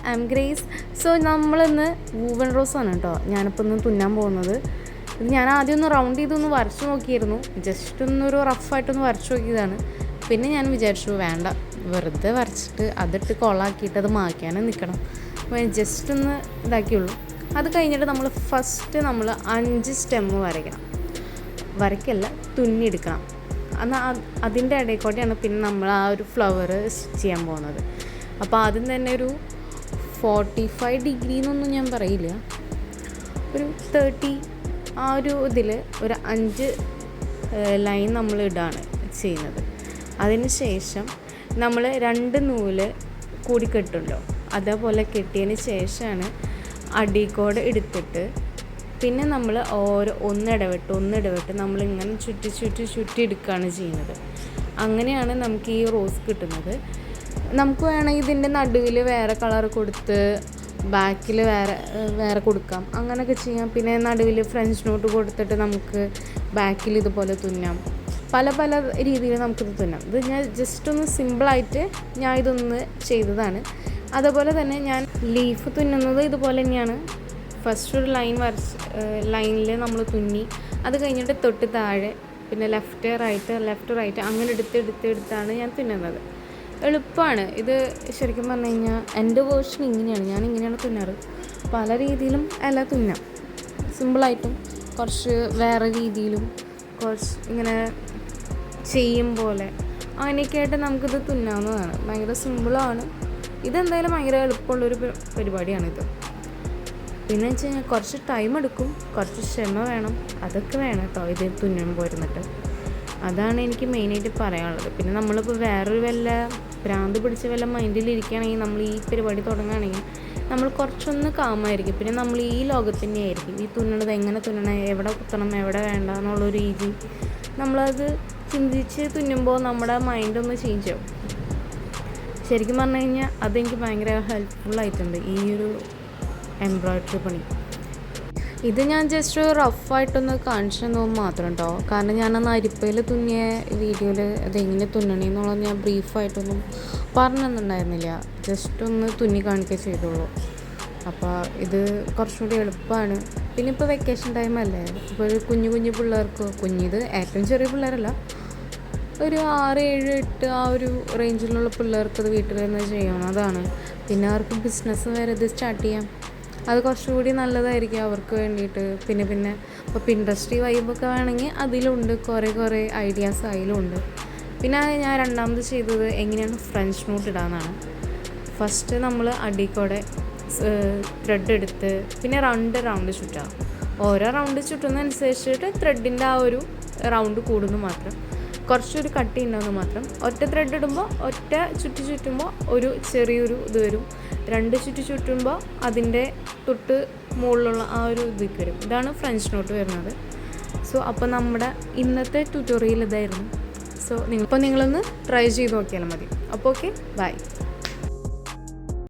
I M grace. So നമ്മളിന്ന് woven റോസാണ് കേട്ടോ ഞാനിപ്പോൾ ഇന്ന് തുന്നാൻ പോകുന്നത്. ഇത് ഞാൻ ആദ്യം ഒന്ന് റൗണ്ട് ചെയ്തൊന്ന് വരച്ച് നോക്കിയിരുന്നു, ജസ്റ്റ് ഒന്നൊരു റഫായിട്ടൊന്ന് വരച്ച് നോക്കിയതാണ്. പിന്നെ ഞാൻ വിചാരിച്ചു വേണ്ട, വെറുതെ വരച്ചിട്ട് അതിട്ട് കൊളാക്കിയിട്ട് അത് മായ്ക്കാനും നിൽക്കണം, അപ്പോൾ ജസ്റ്റ് ഒന്ന് ഇതാക്കിയുള്ളൂ. അത് കഴിഞ്ഞിട്ട് നമ്മൾ ഫസ്റ്റ് 5 സ്റ്റെമ്മ് വരയ്ക്കല്ല തുന്നിയെടുക്കണം. എന്നാൽ അതിൻ്റെ ഇടയിൽക്കൂടെയാണ് പിന്നെ നമ്മൾ ആ ഒരു ഫ്ലവർ സ്റ്റിച്ച് ചെയ്യാൻ പോകുന്നത്. അപ്പോൾ ആദ്യം തന്നെ ഒരു 45 ഡിഗ്രി എന്നൊന്നും ഞാൻ പറയില്ല, ഒരു 30 ആ ഒരു ഇതിൽ ഒരു 5 ലൈൻ നമ്മൾ ഇടാണ് ചെയ്യുന്നത്. അതിന് ശേഷം നമ്മൾ 2 നൂല് കൂടി കെട്ടുമല്ലോ, അതേപോലെ കെട്ടിയതിന് ശേഷമാണ് അടിക്കോട് എടുത്തിട്ട് പിന്നെ നമ്മൾ ഒന്നിടവിട്ട് നമ്മളിങ്ങനെ ചുറ്റി എടുക്കുകയാണ് ചെയ്യുന്നത്. അങ്ങനെയാണ് നമുക്ക് ഈ റോസ് കിട്ടുന്നത്. നമുക്ക് വേണമെങ്കിൽ ഇതിൻ്റെ നടുവിൽ വേറെ കളർ കൊടുത്ത് ബാക്കിൽ വേറെ കൊടുക്കാം, അങ്ങനെയൊക്കെ ചെയ്യാം. പിന്നെ നടുവിൽ ഫ്രഞ്ച് നോട്ട് കൊടുത്തിട്ട് നമുക്ക് ബാക്കിൽ ഇതുപോലെ തുന്നാം. പല രീതിയിൽ നമുക്കിത് തുന്നാം. ഇത് ഞാൻ ജസ്റ്റ് ഒന്ന് സിമ്പിളായിട്ട് ഞാൻ ഇതൊന്ന് ചെയ്തതാണ്. അതുപോലെ തന്നെ ഞാൻ ലീഫ് തുന്നുന്നത് ഇതുപോലെ തന്നെയാണ്. ഫസ്റ്റ് ഒരു ലൈനിൽ നമ്മൾ തുന്നി, അത് കഴിഞ്ഞിട്ട് തൊട്ട് താഴെ പിന്നെ ലെഫ്റ്റ് റൈറ്റ് അങ്ങനെ എടുത്താണ് ഞാൻ തുന്നുന്നത്. എളുപ്പമാണ് ഇത്. ശരിക്കും പറഞ്ഞു കഴിഞ്ഞാൽ എൻ്റെ വേർഷൻ ഇങ്ങനെയാണ്, ഞാൻ ഇങ്ങനെയാണ് തുന്നാറ്. പല രീതിയിലും എല്ലാം തുന്നാം, സിമ്പിളായിട്ടും കുറച്ച് വേറെ രീതിയിലും കുറച്ച് ഇങ്ങനെ ചെയ്യും പോലെ അങ്ങനെയൊക്കെ ആയിട്ട് നമുക്കിത് തുന്നാവുന്നതാണ്. ഭയങ്കര സിമ്പിളാണ്. ഇതെന്തായാലും ഭയങ്കര എളുപ്പമുള്ളൊരു പരിപാടിയാണിത്. പിന്നെ വെച്ച് കഴിഞ്ഞാൽ കുറച്ച് ടൈം എടുക്കും, കുറച്ച് ക്ഷമ വേണം, അതൊക്കെ വേണം കേട്ടോ ഇത് തുന്നുമ്പോൾ ഇരുന്നിട്ട്. അതാണ് എനിക്ക് മെയിനായിട്ട് പറയാനുള്ളത്. പിന്നെ നമ്മളിപ്പോൾ വേറൊരു ഭ്രാന്ത് പിടിച്ച മൈൻഡിലിരിക്കുകയാണെങ്കിൽ നമ്മൾ ഈ പരിപാടി തുടങ്ങുകയാണെങ്കിൽ നമ്മൾ കുറച്ചൊന്ന് കാമായിരിക്കും. പിന്നെ നമ്മൾ ഈ ലോകത്തന്നെ ആയിരിക്കും. ഈ തുന്നണത് എങ്ങനെ തുന്നണം, എവിടെ കുത്തണം, എവിടെ വേണ്ട എന്നുള്ളൊരു രീതി നമ്മളത് ചിന്തിച്ച് തുന്നുമ്പോൾ നമ്മുടെ മൈൻഡൊന്ന് ചേഞ്ച് ആവും. ശരിക്കും പറഞ്ഞു കഴിഞ്ഞാൽ അതെനിക്ക് ഭയങ്കര ഹെൽപ്ഫുള്ളായിട്ടുണ്ട് ഈ ഒരു എംബ്രോയ്ഡറി പണി. ഇത് ഞാൻ ജസ്റ്റ് റഫായിട്ടൊന്ന് കാണിച്ചു തന്നത് മാത്രം കേട്ടോ. കാരണം ഞാനന്ന് അരിപ്പയിൽ തുന്നിയ വീഡിയോയിൽ അതെങ്ങനെ തുന്നണമെന്നുള്ളത് ഞാൻ ബ്രീഫായിട്ടൊന്നും പറഞ്ഞൊന്നുണ്ടായിരുന്നില്ല, ജസ്റ്റ് ഒന്ന് തുന്നി കാണിക്കുക ചെയ്തോളൂ. അപ്പോൾ ഇത് കുറച്ചുകൂടി എളുപ്പമാണ്. പിന്നെ ഇപ്പോൾ വെക്കേഷൻ ടൈമല്ലേ, ഇപ്പോൾ ഒരു കുഞ്ഞു പിള്ളേർക്ക്, കുഞ്ഞിത് ഏറ്റവും ചെറിയ പിള്ളേരല്ല, ഒരു 6, 7, 8 ആ ഒരു റേഞ്ചിലുള്ള പിള്ളേർക്ക് ഇത് വീട്ടിൽ നിന്ന് ചെയ്യാവുന്നതാണ്. പിന്നെ അവർക്ക് ബിസിനസ് വരെ ഇത് സ്റ്റാർട്ട് ചെയ്യാം, അത് കുറച്ചുകൂടി നല്ലതായിരിക്കും അവർക്ക് വേണ്ടിയിട്ട്. പിന്നെ ഇപ്പോൾ പിൻട്രസ്റ്റ് വൈബൊക്കെ വേണമെങ്കിൽ അതിലുണ്ട്, കുറേ ഐഡിയാസ് അതിലുണ്ട്. പിന്നെ ഞാൻ രണ്ടാമത് ചെയ്തത് എങ്ങനെയാണ് ഫ്രഞ്ച് നോട്ട് ഇടാമെന്നാണ്. ഫസ്റ്റ് നമ്മൾ അടിക്കൂടെ ത്രെഡ് എടുത്ത് പിന്നെ 2 റൗണ്ട് ചുറ്റുക. ഓരോ റൗണ്ട് ചുറ്റുന്നതനുസരിച്ചിട്ട് ത്രെഡിൻ്റെ ആ ഒരു റൗണ്ട് കൂടുന്നു മാത്രം, കുറച്ചൊരു കട്ടി ഉണ്ടാകുന്നു മാത്രം. ഒറ്റ ത്രെഡ് ഇടുമ്പോൾ ഒറ്റ ചുറ്റുമ്പോൾ ഒരു ചെറിയൊരു ഇത് വരും, 2 ചുറ്റുമ്പോൾ അതിൻ്റെ തൊട്ട് മുകളിലുള്ള ആ ഒരു ഇതിലേക്ക് വരും. ഇതാണ് ഫ്രഞ്ച് നോട്ട് വരുന്നത്. സോ അപ്പോൾ നമ്മുടെ ഇന്നത്തെ ട്യൂട്ടോറിയൽ ഇതായിരുന്നു. സോ നിങ്ങളൊന്ന് ട്രൈ ചെയ്ത് നോക്കിയാൽ മതി. അപ്പോൾ ഓക്കെ, ബൈ.